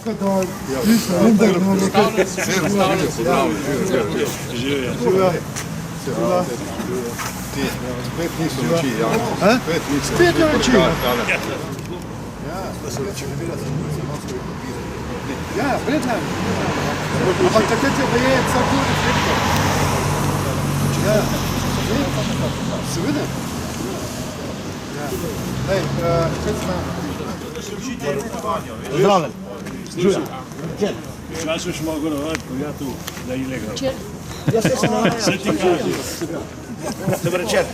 Spet niso noči, ja. Spet je noči. Ja, pred nami. Ampak takrat je baje cel tur reflektor. Ja, seveda. Hej, kaj smo? Zdravljen. Žuja. Jaz už mogu navaditi, ko ja tu, da je ilegal. Jaz se navaditi. Sve ti kaže. Dobar večer.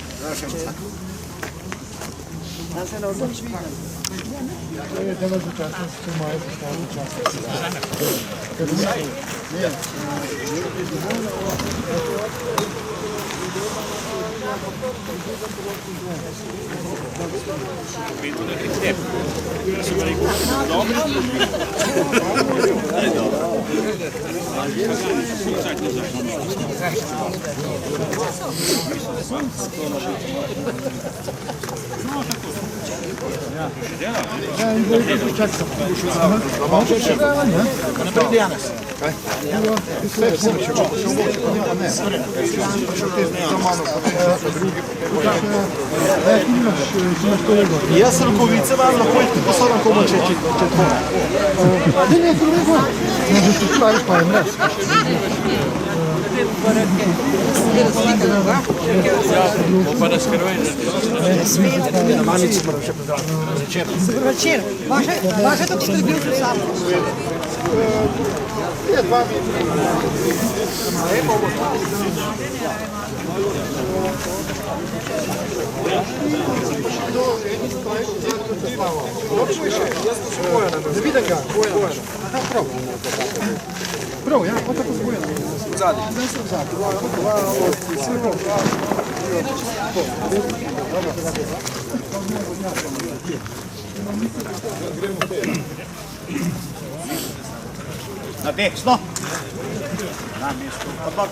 Jaz rokovice vam lahko jih tudi posadam, ko bo če tvoj. Ne, drugo. Ne, že tu praviš pa je mres. Pa da skrvaj. Na manici moram še pozdraviti. Večer. Vaše to skrbil tu sam. Je 2 metra. Ne vidim ga. Aha, prav. Prav, ja, pa tako zbojeno. Vzadi. Zdaj sem vzadi. Na desno. Na mesto. Odbor.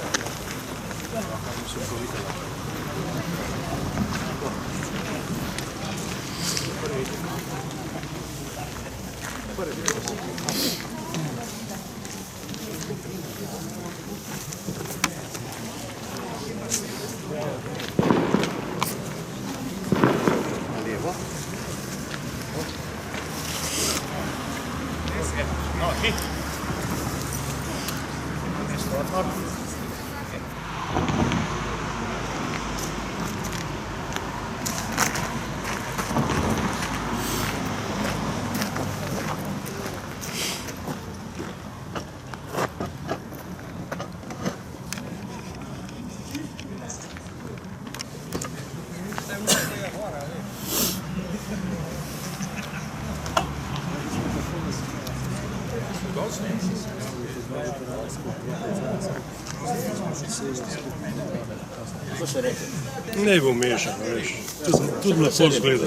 No, hit. Ne bo mešano, veš. Tudi na pol zgleda.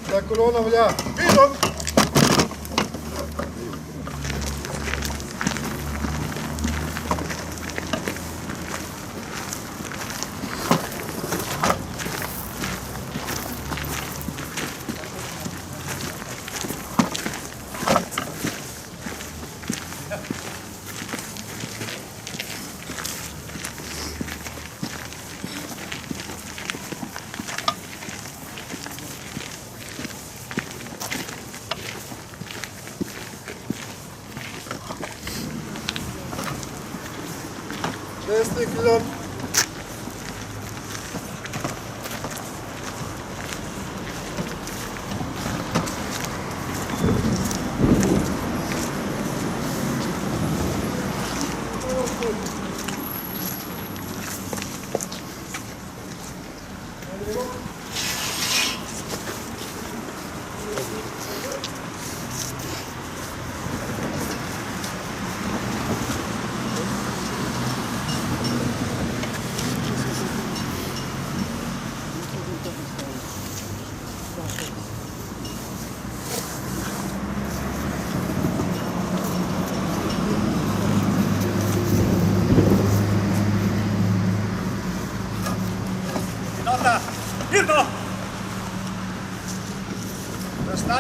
Ta kolona velja. Vidim! Desni krilo.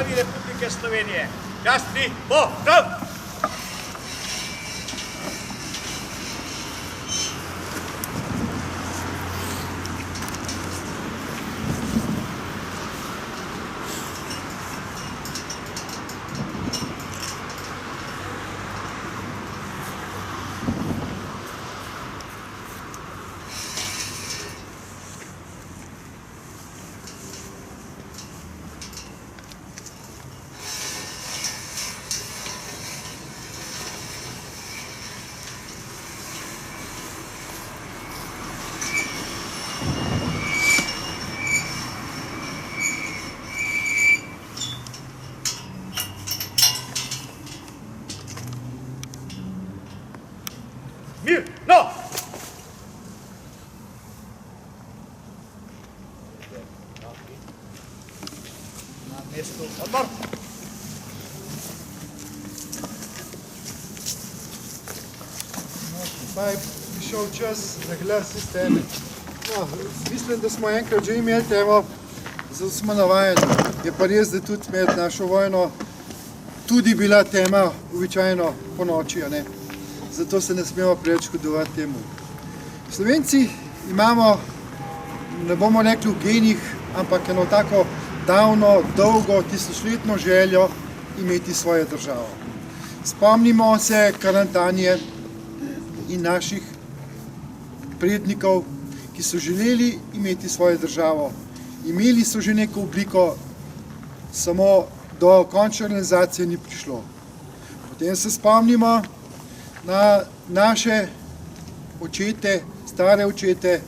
Ustavi Republike Slovenije. Čas 3, bo, prav! Mir, no! Na mesto odmor. Pa je prišel čas za glas iz teme. No, mislim, da smo enkrat že imeli temo, zato smo navajeni. Je pa res, da tudi med našo vojno tudi bila tema običajno po noči, a ne? Zato se ne smemo preveč škodovati temu. Slovenci imamo, ne bomo rekli v genih, ampak eno tako davno, dolgo, tisočletno željo imeti svojo državo. Spomnimo se Karantanije in naših prednikov, ki so želeli imeti svojo državo. Imeli so že neko obliko, samo do končne realizacije ni prišlo. Potem se spomnimo na naše očete, stare očete,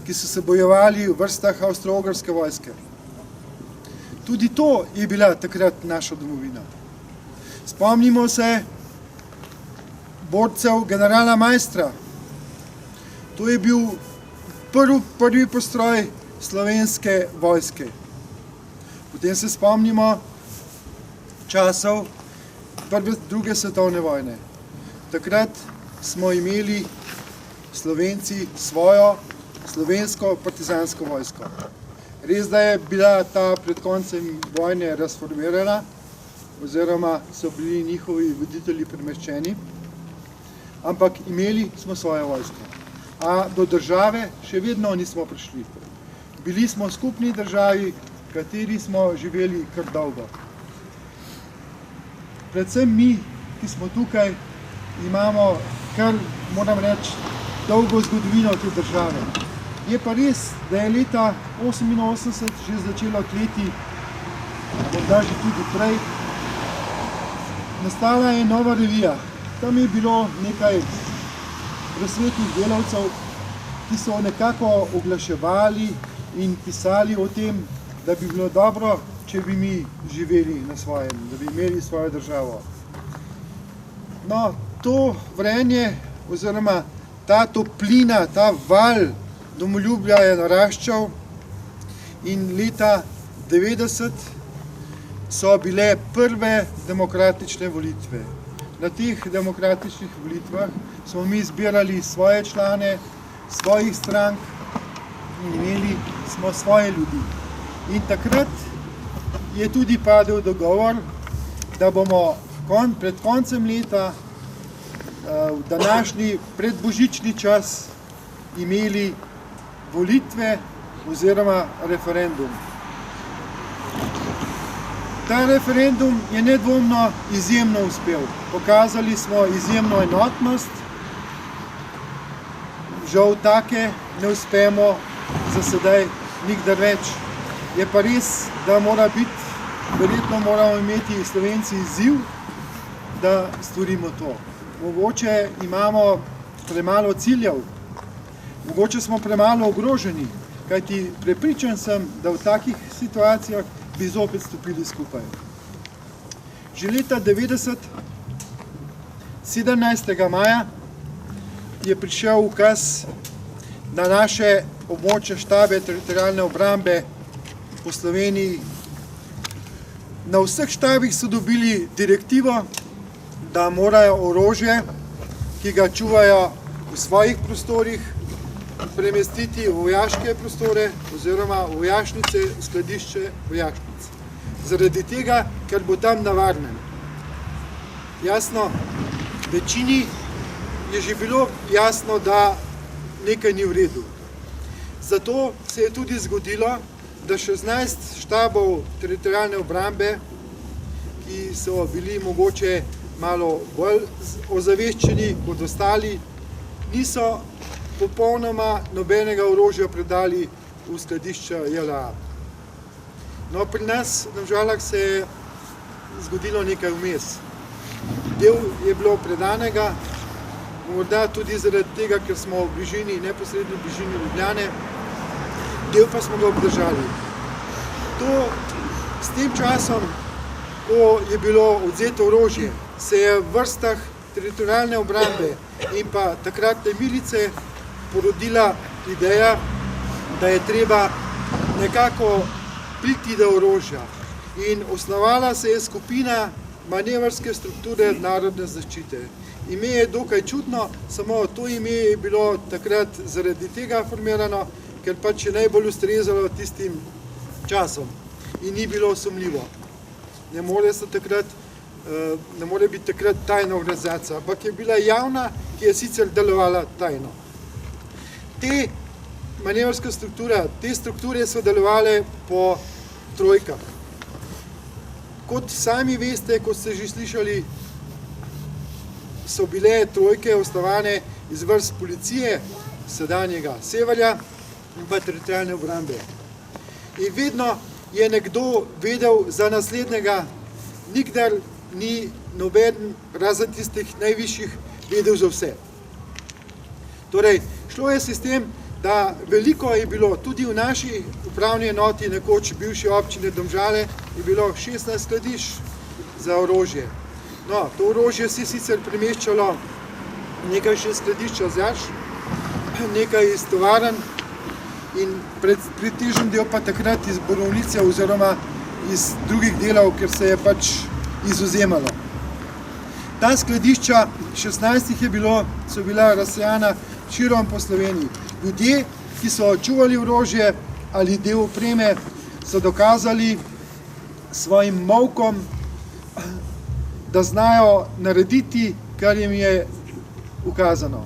ki so se bojevali v vrstah Avstro-Ogrske vojske. Tudi to je bila takrat naša domovina. Spomnimo se borcev generala Maistra. To je bil prvi postroj slovenske vojske. Potem se spomnimo časov druge svetovne vojne. Takrat smo imeli Slovenci svojo slovensko partizansko vojsko. Res, da je bila ta pred koncem vojne razformirana, oziroma so bili njihovi voditelji premeščeni, ampak imeli smo svojo vojsko. A do države še vedno nismo prišli. Bili smo v skupni državi, v kateri smo živeli kar dolgo. Predvsem mi, ki smo tukaj, imamo kar, moram reči, dolgo zgodovino te države. Je pa res, da je leta 1988 že začelo tleti, morda že tudi prej. Nastala je nova revija. Tam je bilo nekaj prosvetnih delavcev, ki so nekako oglaševali in pisali o tem, da bi bilo dobro, če bi mi živeli na svojem, da bi imeli svojo državo. No, to vrenje oziroma ta toplina, ta val domoljubja je naraščal in leta 90 so bile prve demokratične volitve. Na teh demokratičnih volitvah smo mi zbirali svoje člane, svojih strank in imeli smo svoje ljudi. In takrat je tudi padel dogovor, da bomo pred koncem leta, v današnji predbožični čas, imeli volitve oziroma referendum. Ta referendum je nedvomno izjemno uspel. Pokazali smo izjemno enotnost. Žal take ne uspemo za sedaj nikdar več. Je pa res, da mora biti, verjetno moramo imeti Slovenci izziv, da storimo to. Mogoče imamo premalo ciljev, mogoče smo premalo ogroženi, kajti prepričan sem, da v takih situacijah bi zopet stopili skupaj. Že leta 90, 17. maja, je prišel ukaz na naše območje štabe teritorialne obrambe po Sloveniji. Na vseh štabih so dobili direktivo, da morajo orožje, ki ga čuvajo v svojih prostorih, premestiti v vojaške prostore oziroma v vojašnice, v skladišče vojašnic. zaradi tega, ker bo tam na varnem. Jasno, večini je že bilo jasno, da nekaj ni v redu. Zato se je tudi zgodilo, da 16 štabov teritorialne obrambe, ki so bili mogoče malo bolj ozaveščeni kot ostali, niso popolnoma nobenega orožja predali v skladišča JLA. No, pri nas na Domžalah se je zgodilo nekaj vmes. Del je bilo predanega, morda tudi zaradi tega, ker smo v bližini, neposredno v bližini Ljubljane, del pa smo ga obdržali. To s tem časom, ko je bilo odzeto orožje, se je v vrstah teritorialne obrambe in pa takratne milice porodila ideja, da je treba nekako priti do orožja. In osnovala se je skupina manevrske strukture narodne zaščite. Ime je dokaj čudno, samo to ime je bilo takrat zaradi tega formirano, ker pač je najbolj ustrezalo tistim časom in ni bilo sumljivo. Ne more biti takrat tajna organizacija, ampak je bila javna, ki je sicer delovala tajno. Te manevrske strukture, te strukture so delovale po trojkah. Kot sami veste, kot ste že slišali, so bile trojke osnovane iz vrst policije, sedanjega Severja in pa teritorialne obrambe. In vedno je nekdo vedel za naslednjega, nikdar ni noben, razen tistih najvišjih, vedel za vse. Torej, šlo je sistem, da veliko je bilo, tudi v naši upravni enoti, nekoč bivše občine Domžale, je bilo 16 skladišč za orožje. No, to orožje se je sicer premeščalo nekaj še skladišča z Jaš, nekaj iz tovarn in pretežen del pa takrat iz borovnice oziroma iz drugih delov, ker se je pač izvzemalo. Ta skladišča, 16 jih je bilo, so bila razsejana širom po Sloveniji. Ljudje, ki so čuvali orožje ali del opreme, so dokazali svojim molkom, da znajo narediti, kar jim je ukazano.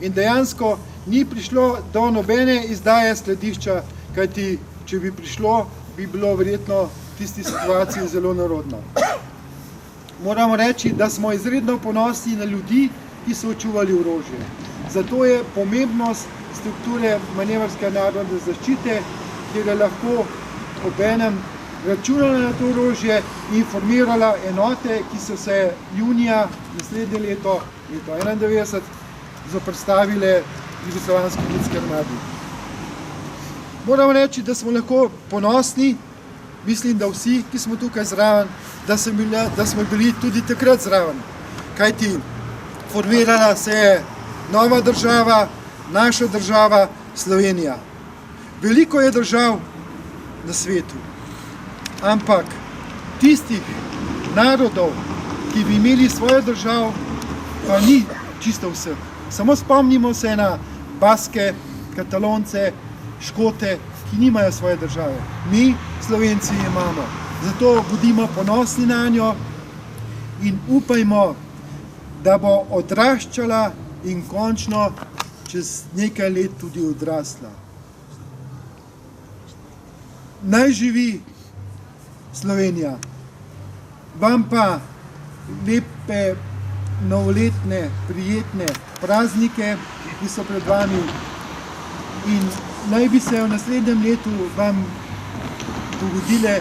In dejansko ni prišlo do nobene izdaje skladišča, kajti če bi prišlo, bi bilo verjetno v tisti situaciji zelo narodno. Moramo reči, da smo izredno ponosni na ljudi, ki so čuvali orožje. Zato je pomembnost strukture manevrske narodne zaščite, kjer je lahko obenem računala na to orožje in formirala enote, ki so se junija naslednje leto 1991, zoperstavile Jugoslovanski ljudski armadi. Moram reči, da smo lahko ponosni, mislim, da vsi, ki smo tukaj zraven, da smo bili tudi takrat zraven. Kajti formirala se je nova država, naša država, Slovenija. Veliko je držav na svetu, ampak tistih narodov, ki bi imeli svojo državo, pa ni čisto vseh. Samo spomnimo se na Baske, Katalonce, Škote, ki nimajo svoje države. Mi, Slovenci, imamo. Zato bodimo ponosni na njo in upajmo, da bo odraščala in končno čez nekaj let tudi odrasla. Naj živi Slovenija. Vam pa lepe novoletne, prijetne praznike, ki so pred vami, in naj bi se v naslednjem letu vam dogodile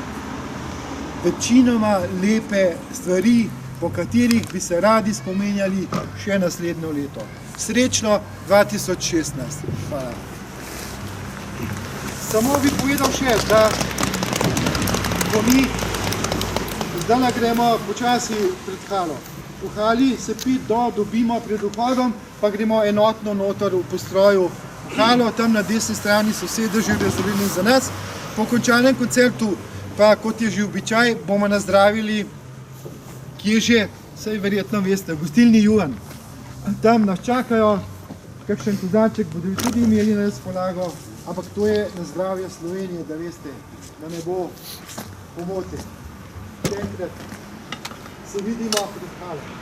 večinoma lepe stvari, po katerih bi se radi spomenjali še naslednjo leto. Srečno 2016. Hvala. Samo bi povedal še, da ko mi zdaj gremo počasi pred halo. V hali se dobimo pred vhodom, pa gremo enotno noter v postroju v halo, tam na desni strani so sedeži rezervirani za nas. Po končanem koncertu, pa kot je že običaj, bomo nazdravili, kje že, saj verjetno veste, gostilni Juhan. Tam nas čakajo, kakšen kozarček bodo tudi imeli na razpolago, ampak to je na zdravje Slovenije, da veste, da ne bo pomote. še enkrat se vidimo pri Hale.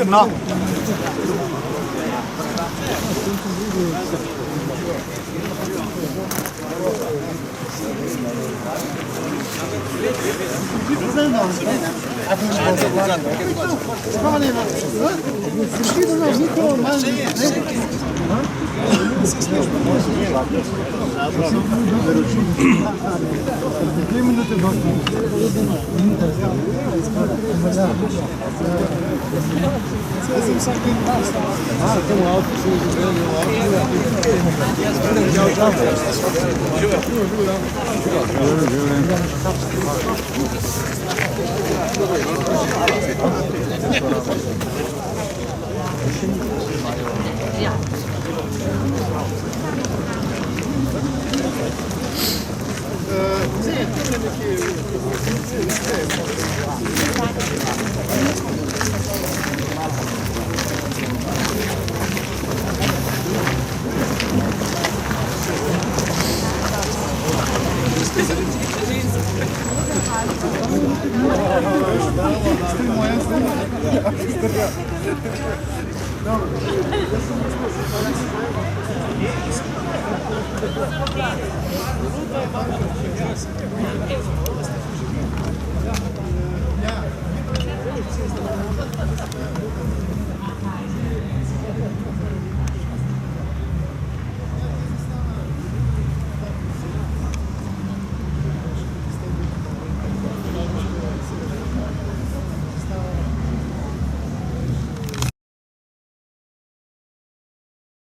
No.